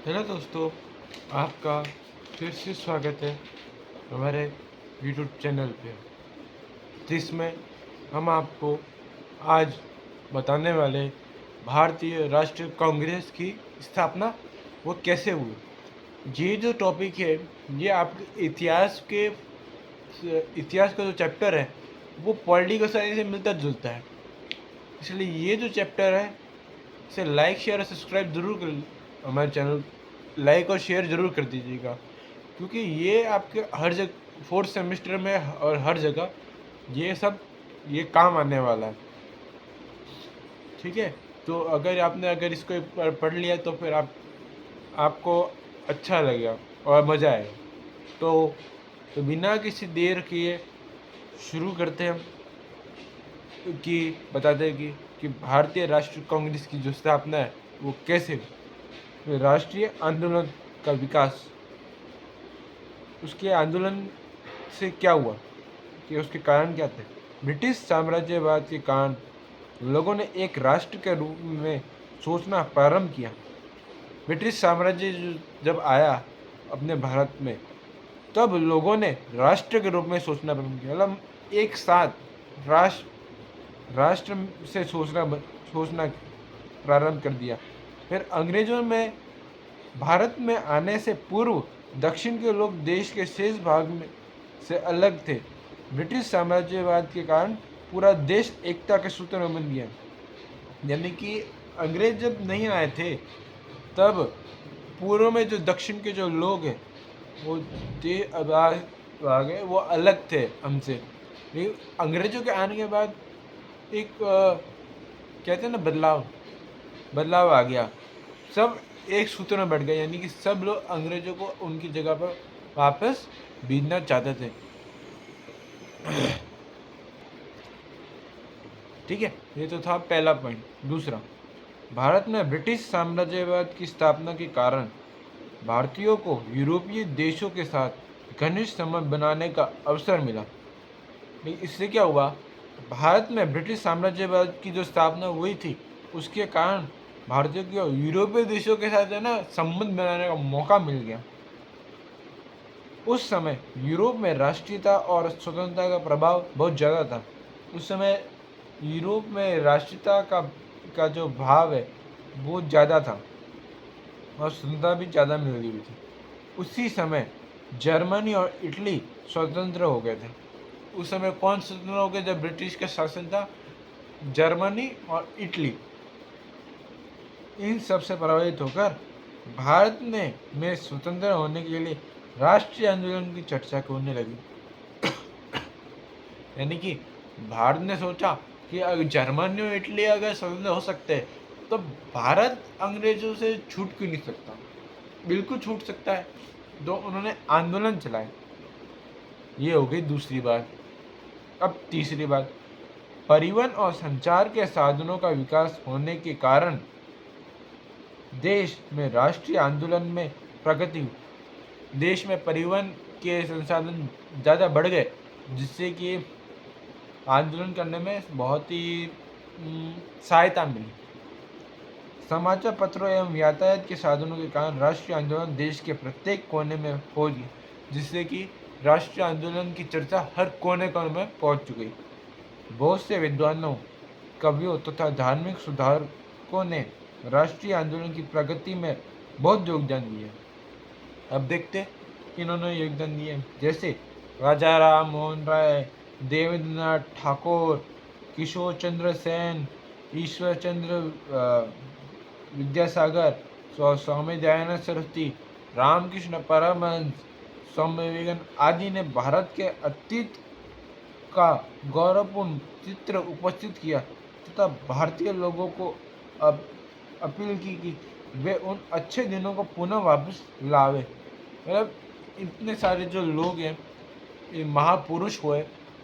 Hello दोस्तों, आपका फिर से स्वागत है हमारे यूट्यूब चैनल पे, जिसमें हम आपको आज बताने वाले भारतीय राष्ट्रीय कांग्रेस की स्थापना वो कैसे हुई। ये जो टॉपिक है ये आपके इतिहास का जो चैप्टर है वो पॉलिटिकल साइंस से मिलता जुलता है। इसलिए ये जो चैप्टर है इसे लाइक शेयर और सब्सक्राइब ज़रूर कर, हमारे चैनल लाइक और शेयर ज़रूर कर दीजिएगा, क्योंकि ये आपके हर जगह फोर्थ सेमेस्टर में और हर जगह ये काम आने वाला है। ठीक है, तो अगर इसको एक बार पढ़ लिया तो फिर आपको अच्छा लगेगा और मज़ा आएगा। तो बिना किसी देर किए शुरू करते हैं कि बताते हैं कि भारतीय राष्ट्रीय कांग्रेस की जो स्थापना है वो कैसे हुई। राष्ट्रीय आंदोलन का विकास, उसके आंदोलन से क्या हुआ कि उसके कारण क्या थे। ब्रिटिश साम्राज्यवाद के कारण लोगों ने एक राष्ट्र के रूप में सोचना प्रारंभ किया। ब्रिटिश साम्राज्य जब आया अपने भारत में, तब लोगों ने राष्ट्र के रूप में सोचना प्रारंभ किया, मतलब एक साथ राष्ट्र से सोचना प्रारंभ कर दिया। फिर अंग्रेजों में भारत में आने से पूर्व दक्षिण के लोग देश के शेष भाग में से अलग थे। ब्रिटिश साम्राज्यवाद के कारण पूरा देश एकता के सूत्र में बन गया। यानी कि अंग्रेज जब नहीं आए थे तब पूर्व में जो दक्षिण के जो लोग हैं वो अब आ गए, वो अलग थे हमसे। लेकिन अंग्रेजों के आने के बाद एक कहते हैं ना बदलाव आ गया। सब एक सूत्र में बैठ गए, यानी कि सब लोग अंग्रेजों को उनकी जगह पर वापस भेजना चाहते थे। ठीक है, ये तो था पहला पॉइंट। दूसरा, भारत में ब्रिटिश साम्राज्यवाद की स्थापना के कारण भारतीयों को यूरोपीय देशों के साथ घनिष्ठ संबंध बनाने का अवसर मिला। लेकिन इससे क्या हुआ, भारत में ब्रिटिश साम्राज्यवाद की जो स्थापना हुई थी उसके कारण भारतीयों को यूरोपीय देशों के साथ है ना संबंध बनाने का मौका मिल गया। उस समय यूरोप में राष्ट्रीयता और स्वतंत्रता का प्रभाव बहुत ज़्यादा था। उस समय यूरोप में राष्ट्रीयता का जो भाव है वो ज़्यादा था और स्वतंत्रता भी ज़्यादा मिल रही थी। उसी समय जर्मनी और इटली स्वतंत्र हो गए थे। उस समय कौन स्वतंत्र हो गए जब ब्रिटिश का शासन था? जर्मनी और इटली। इन सब से प्रभावित होकर भारत में स्वतंत्र होने के लिए राष्ट्रीय आंदोलन की चर्चा होने लगी। यानी कि भारत ने सोचा कि अगर जर्मनी और इटली अगर स्वतंत्र हो सकते हैं तो भारत अंग्रेजों से छूट क्यों नहीं सकता? बिल्कुल छूट सकता है। तो उन्होंने आंदोलन चलाए। ये हो गई दूसरी बात। अब तीसरी बात, परिवहन और संचार के साधनों का विकास होने के कारण देश में राष्ट्रीय आंदोलन में प्रगति हुई। देश में परिवहन के संसाधन ज़्यादा बढ़ गए, जिससे कि आंदोलन करने में बहुत ही सहायता मिली। समाचार पत्रों एवं यातायात के साधनों के कारण राष्ट्रीय आंदोलन देश के प्रत्येक कोने में पहुंच गई, जिससे कि राष्ट्रीय आंदोलन की चर्चा हर कोने कोने में पहुंच चुकी। बहुत से विद्वानों, कवियों तथा धार्मिक सुधारकों ने राष्ट्रीय आंदोलन की प्रगति में बहुत योगदान दिया। अब देखते कि इन्होंने योगदान दिए, जैसे राजा राम मोहन राय, देवेंद्रनाथ ठाकुर, किशोर चंद्र सेन, ईश्वर चंद्र विद्यासागर, स्वामी दयानंद सरस्वती, रामकृष्ण परमहंस, स्वामी विवेकानंद आदि ने भारत के अतीत का गौरवपूर्ण चित्र उपस्थित किया तथा भारतीय लोगों को अपील की कि वे उन अच्छे दिनों को पुनः वापस लावे। मतलब इतने सारे जो लोग हैं, ये महापुरुष हुए,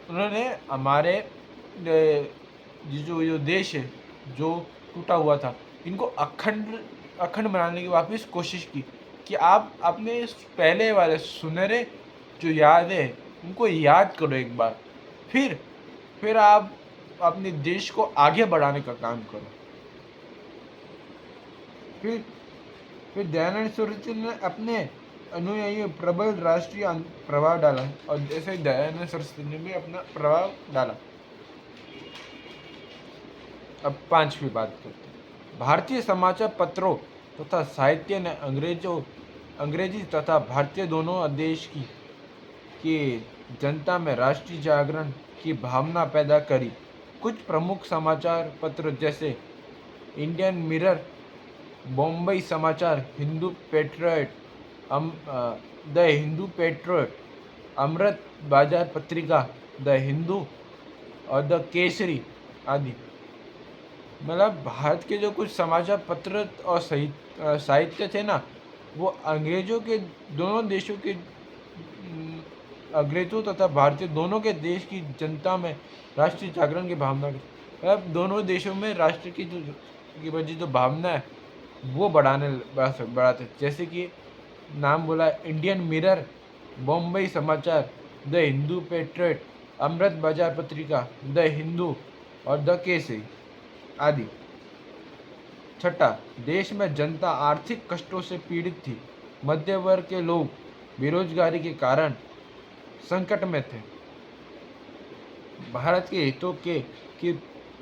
उन्होंने हमारे जो देश है जो टूटा हुआ था, इनको अखंड बनाने की वापस कोशिश की कि आप अपने पहले वाले सुनहरे जो याद है उनको याद करो एक बार, फिर आप अपने देश को आगे बढ़ाने का काम करो। फिर फिर दयानंद सरस्वती ने अपने अनुयायियों प्रबल राष्ट्रीय प्रभाव डाला और जैसे दयानंद सरस्वती ने भी अपना प्रभाव डाला। अब पांचवी बात करते हैं। भारतीय समाचार पत्रों तथा साहित्य ने अंग्रेजी तथा भारतीय दोनों देश की जनता में राष्ट्रीय जागरण की भावना पैदा करी। कुछ प्रमुख समाचार पत्र जैसे Indian mirror, Bombay Samachar, Hindu patriot, the Hindu patriot, Amrit Bazar Patrika, the Hindu और द केसरी आदि, मतलब भारत के जो कुछ समाचार पत्र और साहित्य थे ना, वो अंग्रेजों के दोनों देशों के अंग्रेजों तथा भारतीय दोनों के देश की जनता में राष्ट्रीय जागरण की भावना, मतलब दोनों देशों में राष्ट्र की जो भावना है वो बढ़ाते। जैसे कि नाम बोला, इंडियन मिरर, बॉम्बई समाचार, the Hindu patriot, Amrit Bazar Patrika, the Hindu और द केसरी आदि। छठा, देश में जनता आर्थिक कष्टों से पीड़ित थी। मध्य वर्ग के लोग बेरोजगारी के कारण संकट में थे। भारत के हितों की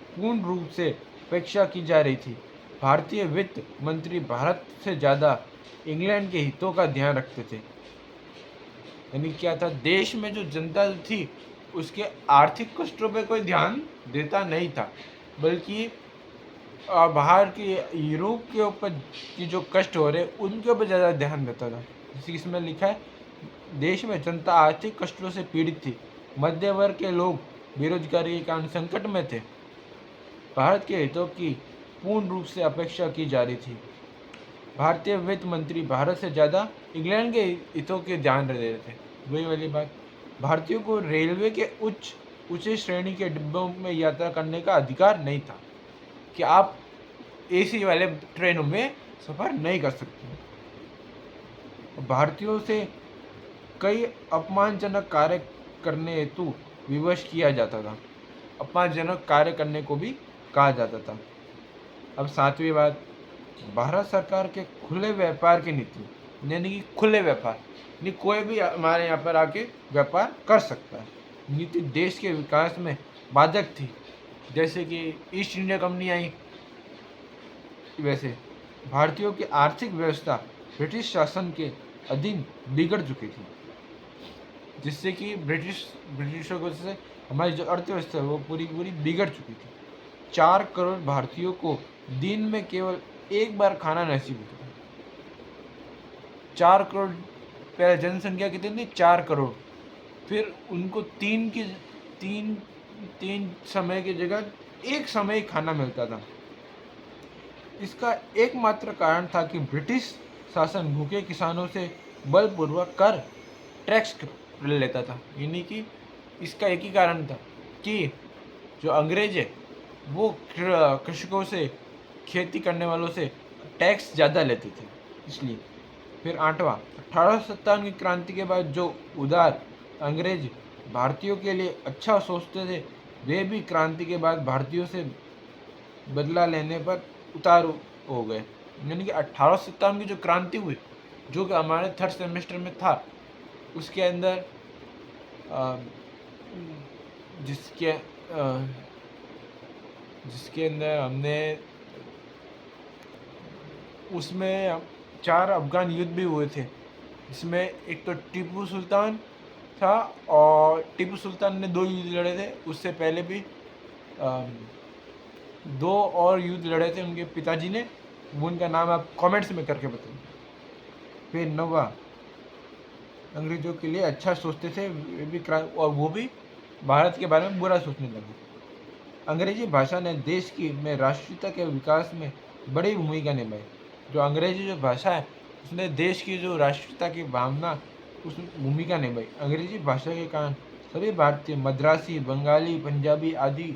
पूर्ण रूप से उपेक्षा की जा रही थी। भारतीय वित्त मंत्री भारत से ज़्यादा इंग्लैंड के हितों का ध्यान रखते थे। यानी क्या था, देश में जो जनता थी उसके आर्थिक कष्टों पे कोई ध्यान देता नहीं था, बल्कि बाहर के यूरोप के ऊपर की जो कष्ट हो रहे उनके ऊपर ज़्यादा ध्यान देता था। जैसे इसमें लिखा है, देश में जनता आर्थिक कष्टों से पीड़ित थी। मध्य वर्ग के लोग बेरोजगारी के कारण संकट में थे। भारत के हितों की पूर्ण रूप से अपेक्षा की जा रही थी। भारतीय वित्त मंत्री भारत से ज़्यादा इंग्लैंड के हितों के ध्यान दे रहे थे। वही वाली बात, भारतीयों को रेलवे के उच्च श्रेणी के डिब्बों में यात्रा करने का अधिकार नहीं था कि आप एसी वाले ट्रेनों में सफ़र नहीं कर सकते। भारतीयों से कई अपमानजनक कार्य करने हेतु विवश किया जाता था। अपमानजनक कार्य करने को भी कहा जाता था। अब सातवीं बात, भारत सरकार के खुले व्यापार की नीति, यानी कि खुले व्यापार, यानी कोई भी हमारे यहाँ पर आके व्यापार कर सकता है, नीति देश के विकास में बाधक थी। जैसे कि ईस्ट इंडिया कंपनी आई, वैसे भारतीयों की आर्थिक व्यवस्था ब्रिटिश शासन के अधीन बिगड़ चुकी थी, जिससे कि ब्रिटिशों की वजह से हमारी जो अर्थव्यवस्था है वो पूरी बिगड़ चुकी थी। 4 करोड़ भारतीयों को दिन में केवल एक बार खाना नसीब होता था। 4 करोड़, पहले जनसंख्या कितनी थी? 4 करोड़। फिर उनको तीन समय की जगह एक समय ही खाना मिलता था। इसका एकमात्र कारण था कि ब्रिटिश शासन भूखे किसानों से बलपूर्वक कर टैक्स ले लेता था। यानी कि इसका एक ही कारण था कि जो अंग्रेज है वो कृषकों से, खेती करने वालों से टैक्स ज़्यादा लेते थे, इसलिए। फिर 8वां, 1857 की क्रांति के बाद जो उदार अंग्रेज भारतीयों के लिए अच्छा सोचते थे, वे भी क्रांति के बाद भारतीयों से बदला लेने पर उतार हो गए। यानी कि 1857 की जो क्रांति हुई, जो कि हमारे थर्ड सेमेस्टर में था, उसके अंदर जिसके अंदर हमने, उसमें 4 अफगान युद्ध भी हुए थे। इसमें एक तो टीपू सुल्तान था, और टीपू सुल्तान ने 2 युद्ध लड़े थे। उससे पहले भी 2 और युद्ध लड़े थे उनके पिताजी ने। वो उनका नाम आप कमेंट्स में करके बताइए। फिर 9वां, अंग्रेजों के लिए अच्छा सोचते थे वे भी, और वो भी भारत के बारे में बुरा सोचने लगे। अंग्रेजी भाषा ने देश में राष्ट्रीयता के विकास में बड़ी भूमिका निभाई। जो अंग्रेजी जो भाषा है उसने देश की जो राष्ट्रीयता की भावना, उस भूमिका निभाई। अंग्रेजी भाषा के कारण सभी भारतीय मद्रासी, बंगाली, पंजाबी आदि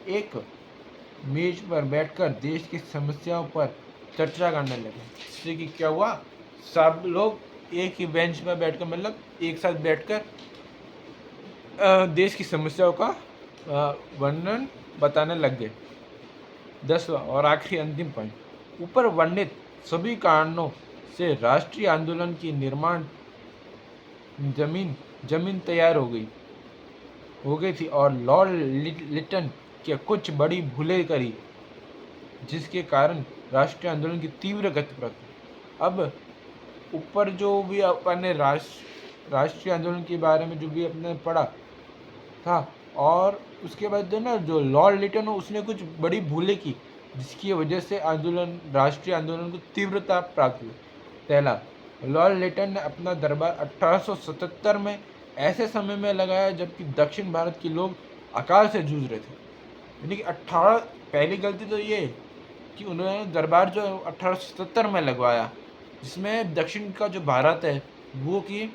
एक मेज पर बैठकर देश की समस्याओं पर चर्चा करने लगे। इससे कि क्या हुआ, सब लोग एक ही बेंच पर बैठकर, मतलब एक साथ बैठकर देश की समस्याओं का वर्णन बताने लग गए। 10वां और आखिरी अंतिम पॉइंट, ऊपर वर्णित सभी कारणों से राष्ट्रीय आंदोलन की निर्माण जमीन तैयार हो गई थी और लॉर्ड लिटन के कुछ बड़ी भूलें करी, जिसके कारण राष्ट्रीय आंदोलन की तीव्र गति प्राप्त। अब ऊपर जो भी अपन ने राष्ट्रीय आंदोलन के बारे में जो भी अपने पढ़ा था, और उसके बाद जो ना जो लॉर्ड लिटन हो उसने कुछ बड़ी भूलें की, जिसकी वजह से राष्ट्रीय आंदोलन को तीव्रता प्राप्त हुई। पहला, लॉर्ड लिटन ने अपना दरबार 1877 में ऐसे समय में लगाया जबकि दक्षिण भारत के लोग अकाल से जूझ रहे थे। यानी कि पहली गलती तो ये कि उन्होंने दरबार जो 1877 में लगवाया, जिसमें दक्षिण का जो भारत है वो कि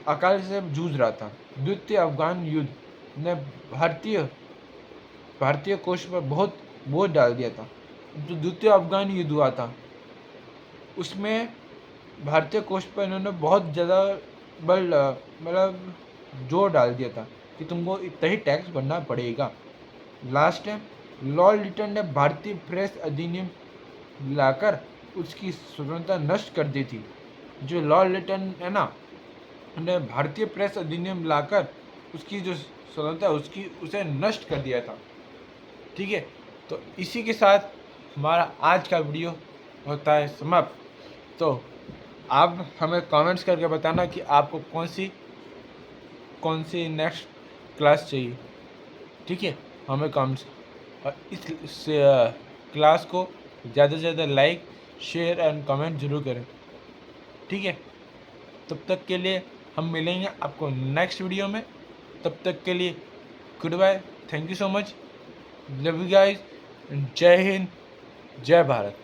अकाल से जूझ रहा था। द्वितीय अफगान युद्ध ने भारतीय कोष पर बहुत बोझ डाल दिया था। जो द्वितीय अफगान युद्ध हुआ था उसमें भारतीय कोष पर इन्होंने बहुत ज़्यादा मतलब जोर डाल दिया था कि तुमको इतना ही टैक्स भरना पड़ेगा। लास्ट है, लॉर्ड लिटन ने भारतीय प्रेस अधिनियम लाकर उसकी स्वतंत्रता नष्ट कर दी थी। जो लॉर्ड लिटन है ना, ने भारतीय प्रेस अधिनियम लाकर उसकी जो स्वतंत्रता उसे नष्ट कर दिया था। ठीक है, तो इसी के साथ हमारा आज का वीडियो होता है समाप्त। तो आप हमें कमेंट्स करके बताना कि आपको कौन सी नेक्स्ट क्लास चाहिए। ठीक है, हमें कमेंट्स, और इस क्लास को ज़्यादा से ज़्यादा लाइक, शेयर एंड कमेंट जरूर करें। ठीक है, तब तक के लिए हम मिलेंगे आपको नेक्स्ट वीडियो में। तब तक के लिए good bye, thank you so much, love you guys, जय हिंद, जय भारत।